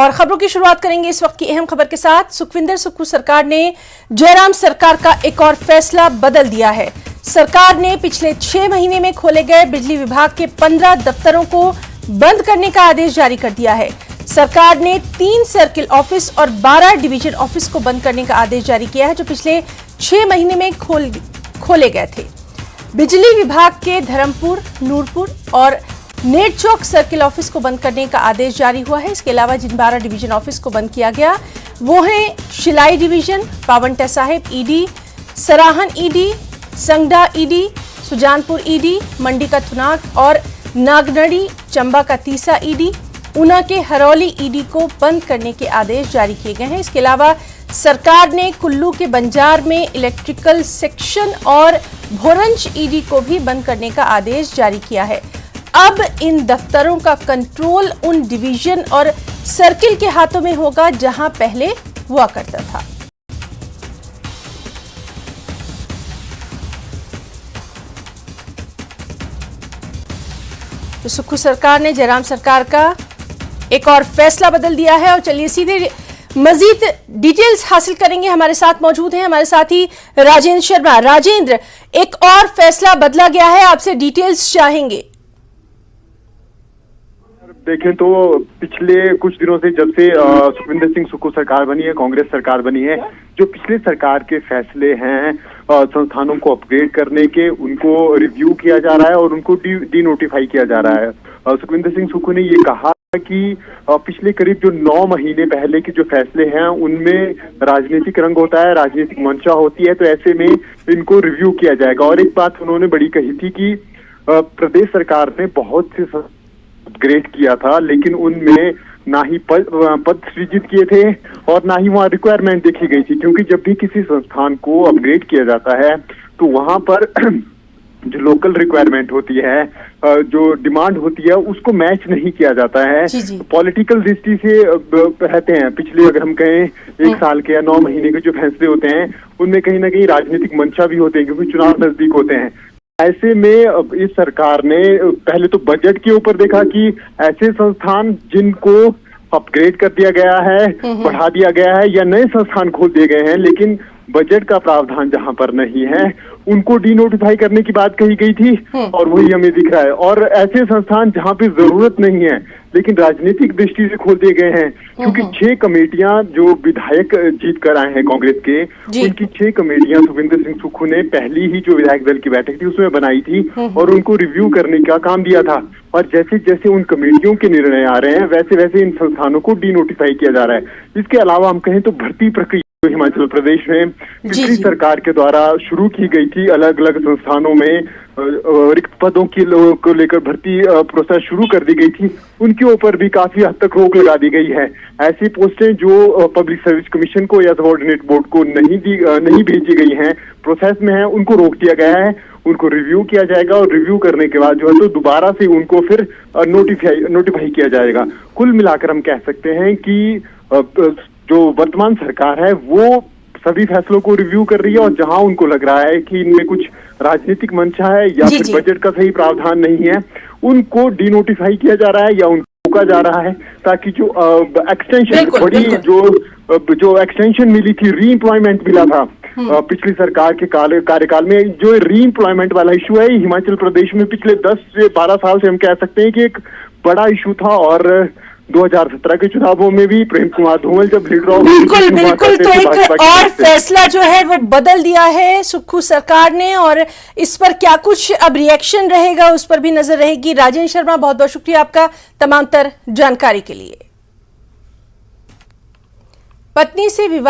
और खबरों की शुरुआत करेंगे इस वक्त की अहम खबर के साथ। सुखविंदर सुक्खू सरकार ने जयराम सरकार का एक और फैसला बदल दिया है। सरकार ने पिछले 6 महीने में खोले गए बिजली विभाग के 15 दफ्तरों को बंद करने का आदेश जारी कर दिया है। सरकार ने 3 सर्किल ऑफिस और 12 डिवीजन ऑफिस को बंद करने का आदेश जारी किया है, जो पिछले 6 महीने में खोले गए थे। बिजली विभाग के धर्मपुर, नूरपुर और नेट चौक सर्किल ऑफिस को बंद करने का आदेश जारी हुआ है। इसके अलावा जिन 12 डिवीजन ऑफिस को बंद किया गया वो हैं Shillai division, Paonta Sahib ED, Sarahan ED, Sangrah ED, Sujanpur ED, Mandi का थुनाग और नागनड़ी चंबा का तीसा ईडी, ऊना के हरौली ईडी को बंद करने के आदेश जारी किए गए हैं। इसके अलावा सरकार ने कुल्लू के बंजार में इलेक्ट्रिकल सेक्शन और भोरंज ईडी को भी बंद करने का आदेश जारी किया है। अब इन दफ्तरों का कंट्रोल उन डिवीजन और सर्किल के हाथों में होगा जहां पहले हुआ करता था। तो सुक्खू सरकार ने जयराम सरकार का एक और फैसला बदल दिया है और चलिए सीधे मजीद डिटेल्स हासिल करेंगे। हमारे साथ मौजूद हैं हमारे साथी राजेंद्र शर्मा। राजेंद्र, एक और फैसला बदला गया है, आपसे डिटेल्स चाहेंगे। देखें तो पिछले कुछ दिनों से जब से सुखविंदर सिंह सुक्खू सरकार बनी है, कांग्रेस सरकार बनी है, जो पिछले सरकार के फैसले हैं संस्थानों को अपग्रेड करने के, उनको रिव्यू किया जा रहा है और उनको डी नोटिफाई किया जा रहा है। सुखविंदर सिंह सुक्खू ने ये कहा कि पिछले करीब जो 9 महीने पहले के जो फैसले हैं उनमें राजनीतिक रंग होता है, राजनीतिक मंशा होती है, तो ऐसे में इनको रिव्यू किया जाएगा। और एक बात उन्होंने बड़ी कही थी कि प्रदेश सरकार ने बहुत से अपग्रेड किया था, लेकिन उनमें ना ही पद सृजित किए थे और ना ही वहाँ रिक्वायरमेंट देखी गई थी, क्योंकि जब भी किसी संस्थान को अपग्रेड किया जाता है तो वहां पर जो लोकल रिक्वायरमेंट होती है, जो डिमांड होती है, उसको मैच नहीं किया जाता है। पॉलिटिकल दृष्टि से रहते हैं। पिछले अगर हम कहें 1 साल के या 9 महीने के जो फैसले होते हैं उनमें कहीं ना कहीं राजनीतिक मंशा भी होते हैं, क्योंकि चुनाव नजदीक होते हैं। ऐसे में इस सरकार ने पहले तो बजट के ऊपर देखा कि ऐसे संस्थान जिनको अपग्रेड कर दिया गया है, बढ़ा दिया गया है या नए संस्थान खोल दिए गए हैं, लेकिन बजट का प्रावधान जहां पर नहीं है, उनको डी नोटिफाई करने की बात कही गई थी और वही हमें दिख रहा है। और ऐसे संस्थान जहां पे जरूरत नहीं है लेकिन राजनीतिक दृष्टि से खोल दिए गए हैं, क्योंकि 6 कमेटियां जो विधायक जीत कर आए हैं कांग्रेस के, उनकी 6 कमेटियां सुखविंदर सिंह सुक्खू ने पहली ही जो विधायक दल की बैठक थी उसमें बनाई थी और उनको रिव्यू करने का काम दिया था। और जैसे जैसे उन कमेटियों के निर्णय आ रहे हैं वैसे वैसे इन संस्थानों को डी नोटिफाई किया जा रहा है। इसके अलावा हम कहें तो भर्ती प्रक्रिया हिमाचल प्रदेश में पिछली सरकार के द्वारा शुरू की गई थी, अलग अलग संस्थानों में रिक्त पदों की को लेकर भर्ती प्रोसेस शुरू कर दी गई थी, उनके ऊपर भी काफी हद तक रोक लगा दी गई है। ऐसी पोस्टें जो पब्लिक सर्विस कमीशन को या सबऑर्डिनेट बोर्ड को नहीं भेजी गई हैं, प्रोसेस में है, उनको रोक दिया गया है। उनको रिव्यू किया जाएगा और रिव्यू करने के बाद जो है तो दोबारा से उनको फिर नोटिफाई किया जाएगा। कुल मिलाकर हम कह सकते हैं कि जो वर्तमान सरकार है वो सभी फैसलों को रिव्यू कर रही है और जहां उनको लग रहा है कि इनमें कुछ राजनीतिक मंशा है या फिर बजट का सही प्रावधान नहीं है, उनको डी नोटिफाई किया जा रहा है या उनको रोका जा रहा है, ताकि जो एक्सटेंशन बड़ी जो एक्सटेंशन मिली थी, री एम्प्लॉयमेंट मिला था पिछली सरकार के कार्यकाल में, जो री एम्प्लॉयमेंट वाला इशू है हिमाचल प्रदेश में पिछले 10 से 12 साल से हम कह सकते हैं कि एक बड़ा इशू था। और 2017 के चुनावों में भी प्रेम कुमार धूमल जब लीडर ऑफ बिल्कुल तो एक और फैसला जो है वो बदल दिया है सुक्खू सरकार ने, और इस पर क्या कुछ अब रिएक्शन रहेगा उस पर भी नजर रहेगी। राजेंद्र शर्मा, बहुत बहुत शुक्रिया आपका तमाम तर जानकारी के लिए। पत्नी से विवाद